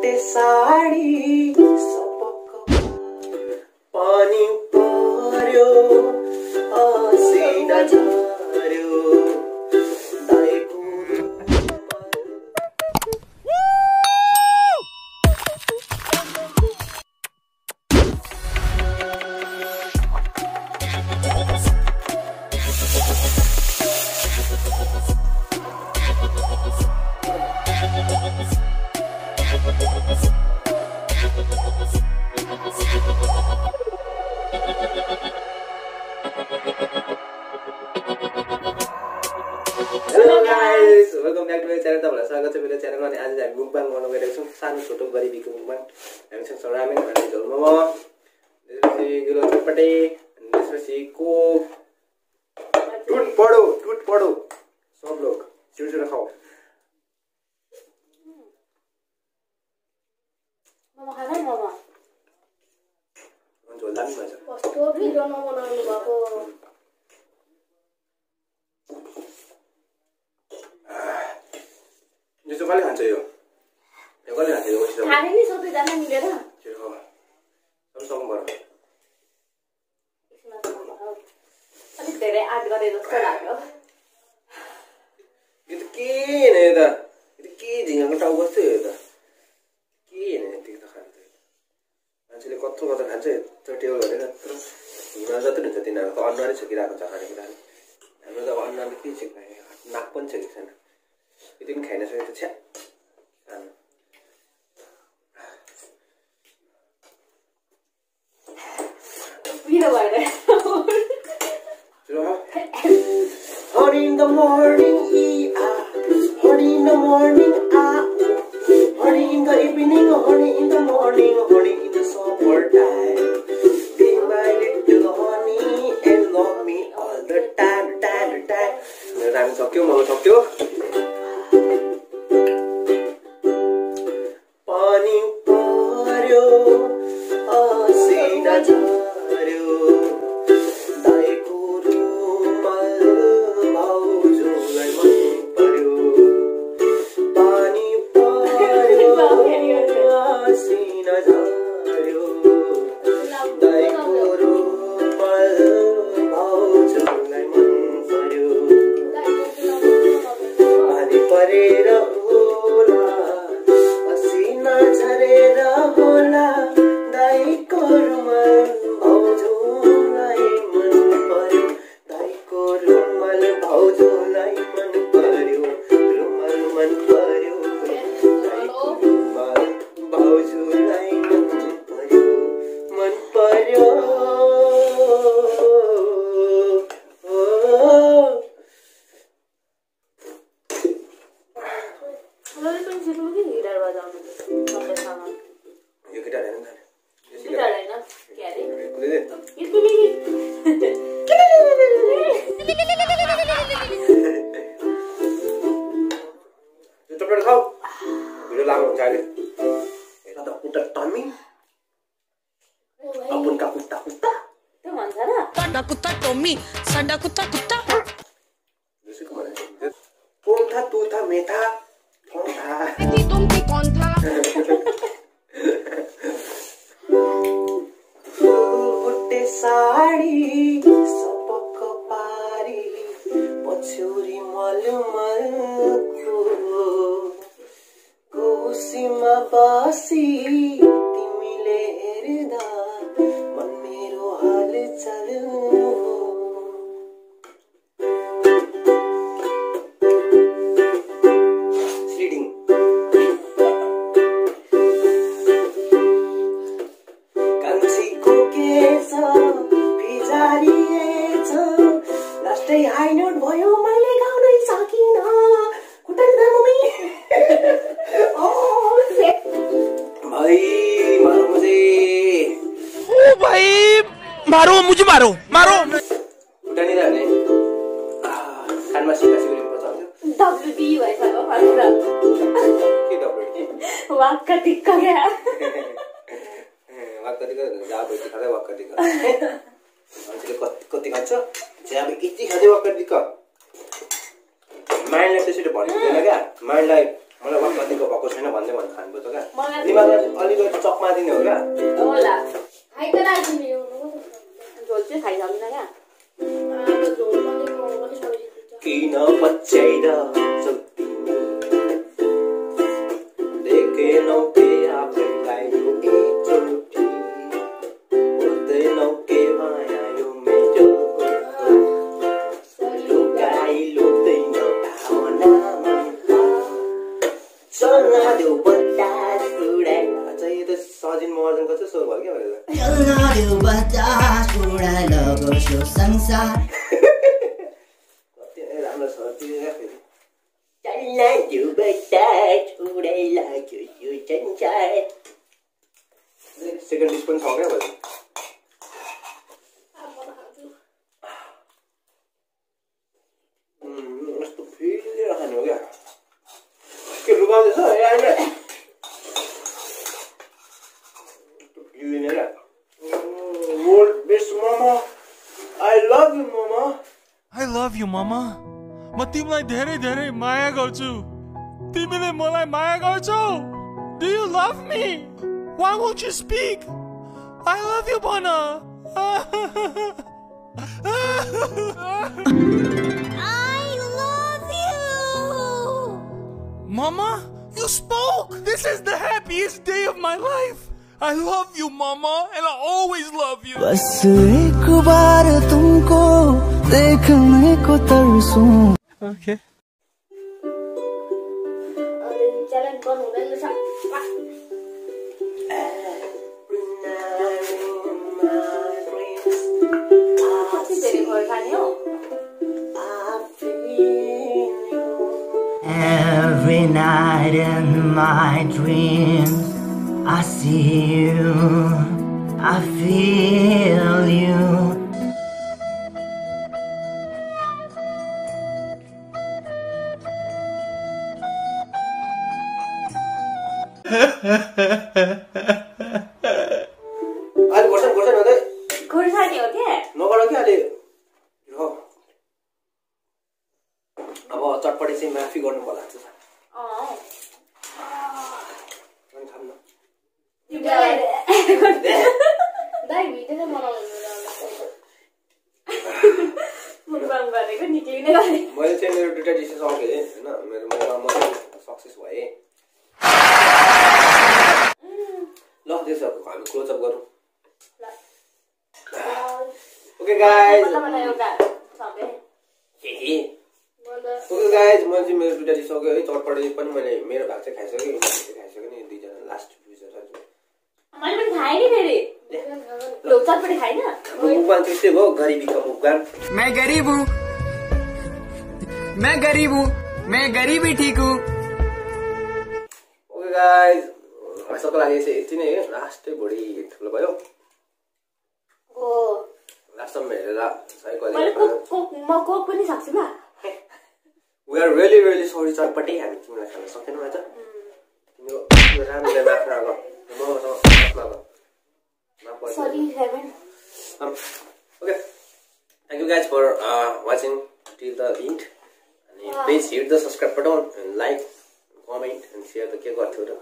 बुट्टे साडी सपक्क पानी पर्यो असिना झर्यो दाइको welcome back to my channel. तपाईहरुलाई स्वागत छ मेरो च्यानलमा। अनि आज हामी मुकबाङ गर्न गइरहेको छौं। सानो छोटो गरिबीको मुकबाङ। हामी छौं रामेन अनि झोल मोमो, त्यसपछि गिलो चटपटे, अनि त्यसपछि कोक। टुट पडो सब लोग छिटो खाओ। मोमो खाना मोमो झोल दामी भन्छ। कस्तो भिडियो नबनाउनु भएको। यो चाहिँ कहिले खान्छ यो कहिले खान्छ यो कसरी खाने नि सबैजना मिलेर छिटो खाऊ। सब सक्नु पर्यो। अलिक धेरै आँट गरे जस्तो लाग्यो। यो त के हैन यो त के झिङ्गाको टाउ कस्तो यो त के हैन यति त खान्छ। मान्छेले कत्रो कत्रो खान्छ त्यो टेबल भनेर तर हिँड्न जति हुन्छ तिनीहरूको त अनुहारै छकिरहेको छ खानेकुरा। हाम्रो त अब अनुहारले के छ नाक पनि छ कि छैन यति पनि खाइन सकेको छ। Honey in the morning, honey in the morning, honey in the evening, honey in the morning, honey in the summertime. Be my little honey and love me all the time. Ramen सक्यो, मोमो सक्यो। पानी पर्यो असिना झर्यो दाइको रुमाल भाउजूलाई मन पर्यो। पानी पर्यो असिना झर्यो दाइको रुमाल भाउजूलाई मन पर्यो। पानी परेर होला असिना झरेर होला दाइको रुमाल भाउजूलाई मन पर्यो। दाइको रुमाल भाउजूलाई मन पर्यो। रुमाल मन पर्यो दाइको रुमाल भाउजूलाई मन पर्यो। यो गिटार हैन चटपट खाऊ। भिडियो लामो हुन्छ अहिले। यता त उता टमी अपन का कुत्ता त्यो भन्छ र साडा कुत्ता टोमी साडा कुत्ता जसको भने कोन था तू था मैं था कौन था तुम थी कौन था। बुट्टे साडी सपक्क पारी पछ्यौरी मलमलको कोसीमा बसी तिमीले हेर्दा मन मेरो हालचाल सिडिङ कान्छीको केस भिजारिएछ लास्टै हाई नोट भयो मैले गाउनै सकिन। खुट्टाले दामुमी भाई मारो मुझे। ओ भाई मारो मुझे मारो खुट्टा नि राख्ने कानमा सिक्का सिक्रिम पर्छ। डब्लुडी भइसक्यो भनेर के डब्लुडी वाक्क टिक्क क्या वाक्क टिक्क जा भइसक्यो खाँदै वाक्क टिक्क मान्छेले कति खान्छ ज्याब यति खाँदै वाक्क टिक्क। माइन्डलाई त्यसरी भन्नु हुँदैन क्या। माइन्डलाई मलाई वाक कतिको भएको छैन भन्दै भन्छ खानुपर्छ क्या मलाई दिमागमा अलिकति चकमा दिने हो क्या होला खाइ त राख्छु नि झोल चाहिँ खाइसक्दिनँ क्या झोल पनि मोमो पनि सब्जी किन पछ्याइदा देखेनौ के आफैलाई यो एकचोटि बुझ्दैनौ के माया यो मेरो लुकाइ लुक्दैन भावनामा चल्न देऊ बतास उडाइ अच्छा यो त सजिन मर्जनको चाहिँ स्वर भयो क्या भनेर चल्न देऊ बतास उडाइ लगोस् यो संसार राम्रो छ त्यो फेरि चल्न देऊ बतास उडाइ लाग्यो यो संसार सेकेन्ड डिस पनि छ क्या भयो यस्तो फिल लिएर खाने हो क्या के लुकाउँदैछ यहाँ फिल लिने क्या world best momo I love you momo I love you, Mama. म तिमीलाई धेरै धेरै माया गर्छु. तिमीले मलाई माया गर्छौ? Do you love me? Why won't you speak? I love you, Bana. I love you. Mama, you spoke. This is the happiest day of my life. I love you, Mama, and I always love you. बस एक बार तुमको देखने को तरसूं. Okay. Challenge गर्नु हुँदैन रहेछ कति धेरै घर खाने हो Every night in my dreams, I see you, I feel you. अहिले घोर्छन् हुँदै खोर्सानी हो के नगर कि अहिले हो अब चटपटी चाहिँ माफी गर्नु पर्ला जस्तो छ अनि खाऊँ न दाइ भिडियो चाहिँ बनाउनु मुकबाङ गरेको निकै नै गरे मैले चाहिँ मेरो दुईटा डिसेस सकेँ होइन मेरो म सक्सेस भएँ ल त्यसो हामी क्लोजअप गरौँ ओके गाइज ओके गाइज मैले चाहिँ मेरो दुईटा डिस सक्यो है चटपटी पनि मैले मेरो भाग चाहिँ खाइसकेँ यिनीहरूले चाहिँ खाइसक्यो नि दुईजना लास्ट मैले पनि खाएँ नि फेरि लो चटपटी खाइन मुकबाङ त्यस्तै भयो गरिबीको मुकबाङ मैं गरीब हूँ, मैं गरीब हूँ, मैं गरीब ही ठीक हूँ. ओके गाइज सबको लागि चाहिँ यति नै हो लास्टै भोलि ठुलो भयो लास्टसम्म हेरेर सही मैले क्वालिटी म कोक पनि सक्छु ल we are really really sorry चटपटी हामी तिमीलाई खान सकेनौँ आज तिम्रो राम्ररी माफ नगर मसँग माफ नगर sorry heaven okay thank you guys for watching till the end and please hit the subscribe button and like comment and share the के गर्थ्यो र